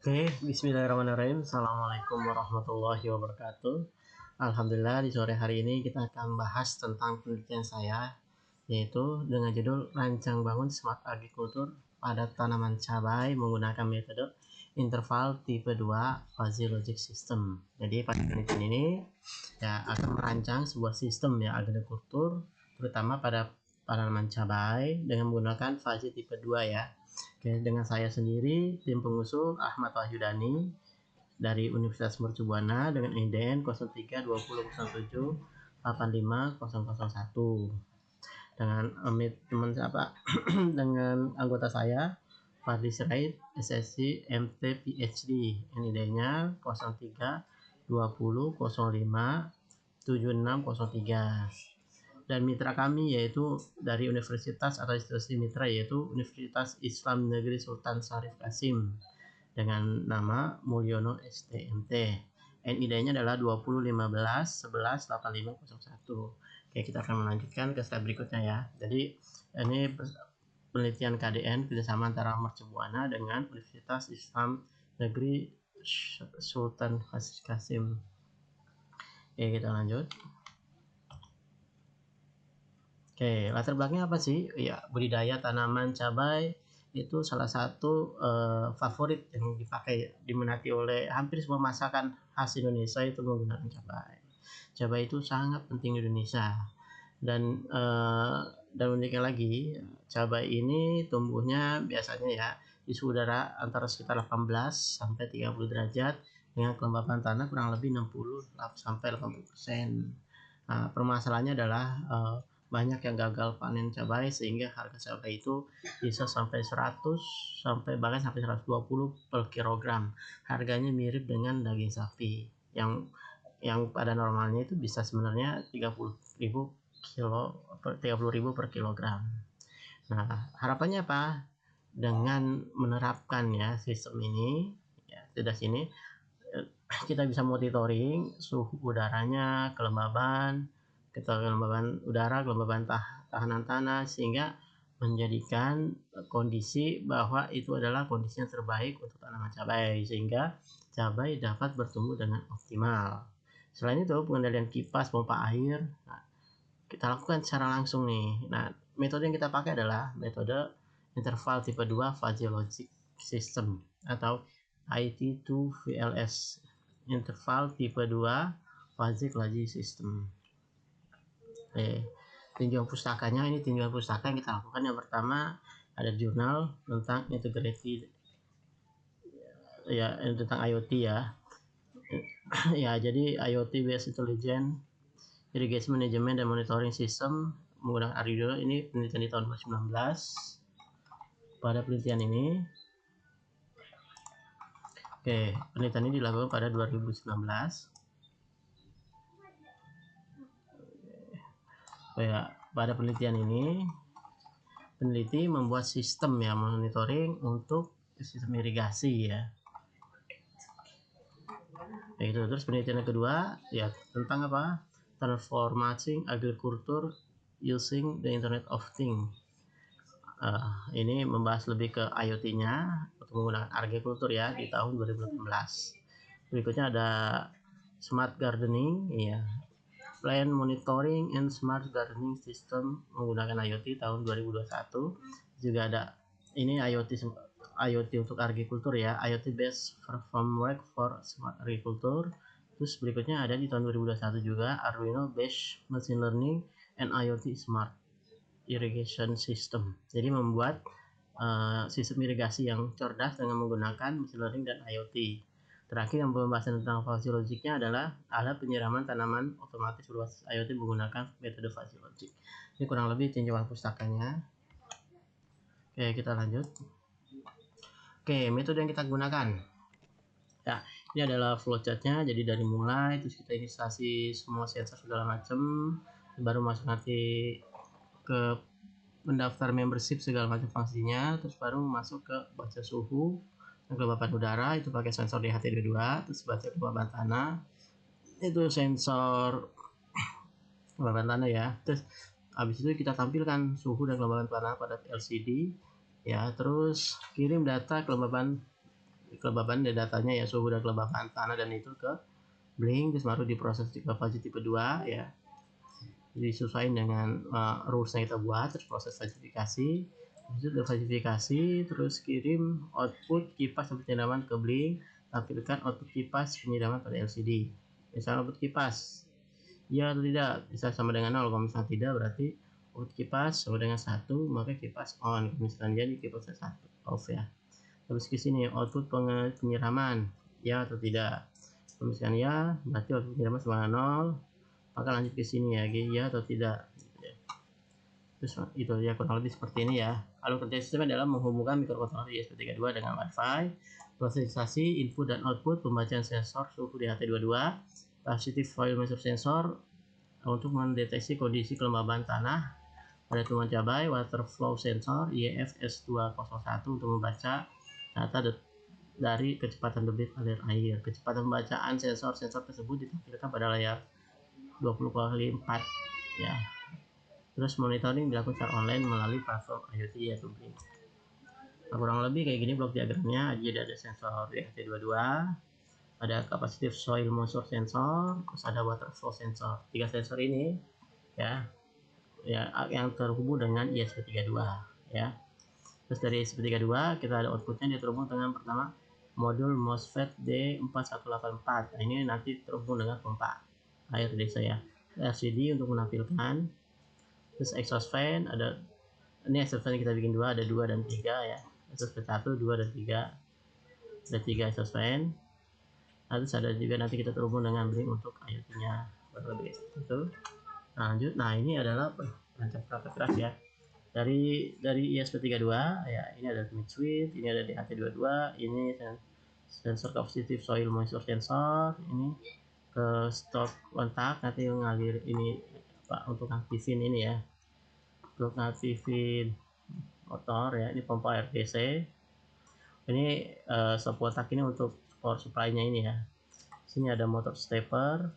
Oke, bismillahirrahmanirrahim. Assalamualaikum warahmatullahi wabarakatuh. Alhamdulillah di sore hari ini kita akan bahas tentang penelitian saya, yaitu dengan judul Rancang Bangun Smart Agriculture pada Tanaman Cabai menggunakan metode interval tipe 2 Fuzzy Logic System. Jadi pada penelitian ini ya akan merancang sebuah sistem ya agrikultur terutama pada tanaman cabai dengan menggunakan fuzzy tipe 2 ya. Oke, dengan saya sendiri, tim pengusul Ahmad Wahyudani dari Universitas Mercu Buana dengan IDN 032007850001. Dengan teman siapa? Dengan anggota saya Fadli Sirait, SSC MT PhD, NID-nya 0320057603. Dan mitra kami yaitu dari universitas atau institusi mitra yaitu Universitas Islam Negeri Sultan Syarif Kasim dengan nama Mulyono STMT. NID-nya adalah 2015118501. Oke, kita akan melanjutkan ke slide berikutnya ya. Jadi ini penelitian KDN kerjasama antara Mercu Buana dengan Universitas Islam Negeri Sultan Syarif Kasim. Oke, kita lanjut. Oke, latar belakangnya apa sih? Ya, budidaya tanaman cabai itu salah satu favorit yang dipakai, diminati oleh hampir semua masakan khas Indonesia itu menggunakan cabai. Cabai itu sangat penting di Indonesia. Dan uniknya lagi, cabai ini tumbuhnya biasanya ya di suhu udara antara sekitar 18 sampai 30 derajat dengan kelembapan tanah kurang lebih 60 sampai 80%. Nah, permasalahannya adalah banyak yang gagal panen cabai sehingga harga cabai itu bisa sampai 100 sampai bahkan sampai 120 per kilogram. Harganya mirip dengan daging sapi yang pada normalnya itu bisa sebenarnya 30.000 per kilogram. Nah, harapannya apa? Dengan menerapkan ya sistem ini ya tidak sini kita bisa monitoring suhu udaranya, kelembaban udara, kelembaban tahanan tanah sehingga menjadikan kondisi bahwa itu adalah kondisi yang terbaik untuk tanaman cabai sehingga cabai dapat bertumbuh dengan optimal. Selain itu pengendalian kipas pompa air kita lakukan secara langsung nih. Nah, metode yang kita pakai adalah metode interval tipe 2 Fuzzy Logic System atau IT2VLS, interval tipe 2 Fuzzy Logic System. Tinjauan pustakanya, ini tinjauan pustaka yang kita lakukan. Yang pertama ada jurnal tentang integrity ya, tentang IoT ya. Ya, jadi IoT based intelligent irrigation management dan monitoring system menggunakan Arduino. Ini penelitian di tahun 2019. Pada penelitian ini penelitian ini dilakukan pada 2019. Pada penelitian ini peneliti membuat sistem ya monitoring untuk sistem irigasi ya. Itu terus penelitian yang kedua ya tentang apa? Transforming agriculture using the Internet of Things. Ini membahas lebih ke IoT-nya untuk menggunakan agrikultur ya di tahun 2018. Berikutnya ada smart gardening ya. Plan monitoring and smart gardening system menggunakan IoT tahun 2021. Juga ada ini IoT untuk agrikultur ya, IoT based framework for smart agriculture. Terus berikutnya ada di tahun 2021 juga Arduino based machine learning and IoT smart irrigation system. Jadi membuat sistem irigasi yang cerdas dengan menggunakan machine learning dan IoT. Terakhir yang pembahasan tentang fuzzy logicnya adalah alat penyiraman tanaman otomatis berbasis IoT menggunakan metode fuzzy logic. Ini kurang lebih tinjauan pustakanya. Oke, kita lanjut. Oke, metode yang kita gunakan. Ya, ini adalah flowchartnya. Jadi dari mulai terus kita installasi semua sensor segala macam, baru masuk nanti ke mendaftar membership segala macam fungsinya, terus baru masuk ke baca suhu dan kelembapan udara itu pakai sensor DHT22, terus baca kelembaban tanah itu sensor kelembaban tanah ya. Terus habis itu kita tampilkan suhu dan kelembaban tanah pada LCD ya, terus kirim data kelembaban kelembaban datanya ya, suhu dan kelembaban tanah dan itu ke Blink, terus baru diproses di Fuzzy tipe 2 ya, disesuaikan dengan rules yang kita buat, terus proses falsifikasi, itu udah falsifikasi, terus kirim output kipas penyiraman ke Blink, tampilkan output kipas penyiraman pada LCD. Misalnya output kipas ya atau tidak, bisa sama dengan 0. Kalau misalnya tidak, berarti output kipas sama dengan 1, maka kipas on. Misalnya jadi kipas 1 off ya. Terus ke sini output penyiraman ya atau tidak. Kalau misalnya ya, berarti output penyiraman sama 0, maka lanjut ke sini ya, ya atau tidak. Terus itu ya kurang lebih seperti ini ya. Alur kerja sistem adalah menghubungkan mikrokontroller ESP32 dengan Wi-Fi, prosesasi input dan output, pembacaan sensor suhu di HT22, positive foil measure sensor untuk mendeteksi kondisi kelembaban tanah pada tumbuhan cabai, water flow sensor IEF S201 untuk membaca data dari kecepatan debit alir air. Kecepatan pembacaan sensor tersebut ditampilkan pada layar 20x4 ya. Terus monitoring dilakukan secara online melalui platform IoT yaitu Blink. Nah, kurang lebih kayak gini blok diagramnya. Jadi ada sensor DHT22, ada capacitive soil moisture sensor, terus ada water flow sensor. 3 sensor ini ya yang terhubung dengan ESP32 ya. Terus dari ESP32 kita ada outputnya, dia terhubung dengan pertama modul MOSFET D4184. Nah, ini nanti terhubung dengan pompa air desa ya. LCD untuk menampilkan. Terus exhaust fan ada, ini exhaust fan kita bikin 2, ada 2 dan 3 ya. Exhaust fan 1, 2 dan 3. Ada 3 exhaust fan. Nah, terus ada juga nanti kita terhubung dengan Blink untuk IoT-nya. Lebih itu. Nah, lanjut. Nah, ini adalah perancang perangkat keras ya. Dari ESP32 ya, ini ada limit switch, ini ada DHT22, ini sensor capacitive soil moisture sensor, ini ke stop kontak nanti ngalir ini Pak untuk aktifin ini ya, untuk aktifin motor ya. Ini pompa air DC, ini stop kontak ini untuk power supply-nya ini ya. Sini ada motor stepper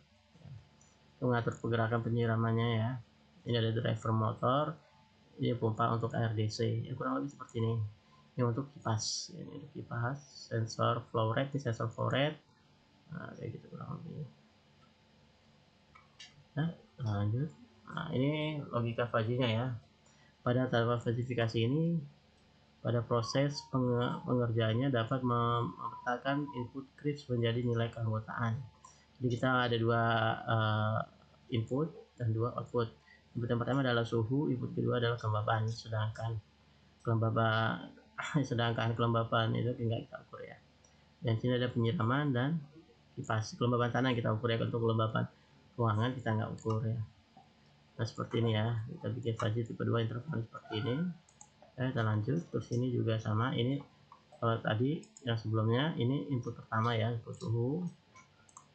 mengatur pergerakan penyiramannya ya. Ini ada driver motor, ini pompa untuk air DC ya, kurang lebih seperti ini. Ini untuk kipas, ini untuk kipas, sensor flow rate, ini sensor flow rate. Nah, kayak gitu kurang lebih. Nah, lanjut. Nah, ini logika Fuzzy-nya ya. Pada tahap falsifikasi ini, pada proses pengerjaannya dapat memetakan input CRISP menjadi nilai keanggotaan. Jadi kita ada 2 input dan 2 output. Input yang pertama adalah suhu, input kedua adalah kelembaban, sedangkan kelembaban itu tinggal kita ukur ya. Dan sini ada penyiraman dan kipas. Kelembaban tanah kita ukur ya, untuk kelembaban ruangan kita nggak ukur ya. Nah, seperti ini ya, kita bikin Fuzzy tipe 2 interval seperti ini. Kita lanjut. Terus ini juga sama, ini kalau tadi yang sebelumnya ini input pertama ya, input suhu.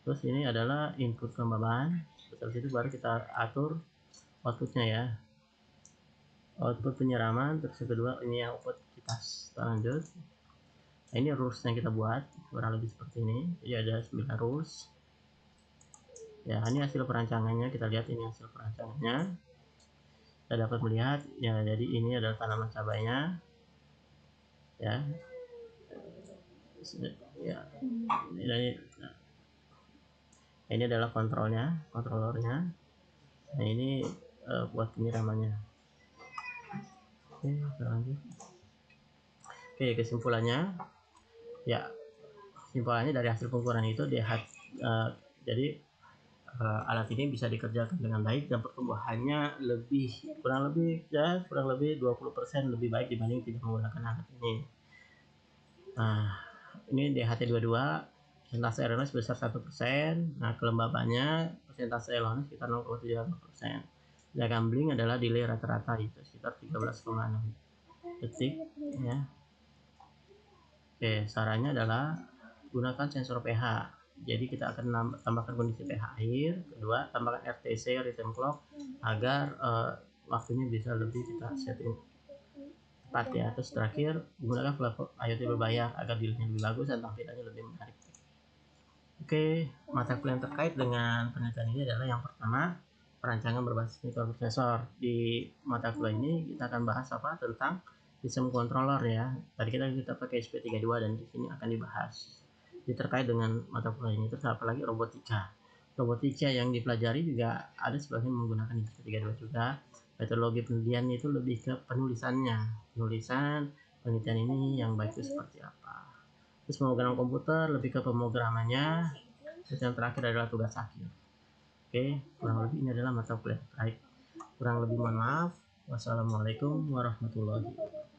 Terus ini adalah input kelembaban. Setelah itu baru kita atur outputnya ya, output penyiraman. Terus yang kedua ini output kipas. Kita lanjut. Nah, ini rules yang kita buat kurang lebih seperti ini. Jadi ada 9 rules ya. Ini hasil perancangannya, kita lihat ini hasil perancangannya. Kita dapat melihat ya, jadi ini adalah tanaman cabainya ya. Ya, ini adalah kontrolernya. Nah, ini buat penyiramannya. Oke, lanjut. Oke, kesimpulannya ya, kesimpulannya dari hasil pengukuran itu jadi alat ini bisa dikerjakan dengan baik dan pertumbuhannya kurang lebih 20% lebih baik dibanding tidak menggunakan alat ini. Nah, ini DHT22 persentase errornya sebesar 1%. Nah, kelembabannya persentase errornya sekitar 0,75%. Sedangkan Blink adalah delay rata-rata itu sekitar 13,6 detik ya. Oke, sarannya adalah gunakan sensor pH. Jadi kita akan tambahkan kondisi pH air. Kedua, tambahkan RTC rhythm clock agar waktunya bisa lebih kita setting tepat ya. Terus terakhir, gunakan platform IoT berbayar agar dilihatnya lebih bagus dan tampilannya lebih menarik. Oke, mata kuliah yang terkait dengan penelitian ini adalah yang pertama, perancangan berbasis mikroprosesor. Di mata kuliah ini kita akan bahas tentang sistem controller ya. Tadi kita pakai SP32 dan di sini akan dibahas. Jadi terkait dengan mata kuliah ini. Terus apalagi robotika. Robotika yang dipelajari juga ada sebagian menggunakan SP32 juga. Metodologi penelitian itu lebih ke penulisan penelitian ini yang baik itu seperti apa. Terus pemrograman komputer lebih ke pemrogramannya. Terus yang terakhir adalah tugas akhir. Oke, kurang lebih ini adalah mata kuliah terkait. Kurang lebih mohon maaf. Wassalamualaikum warahmatullahi wabarakatuh.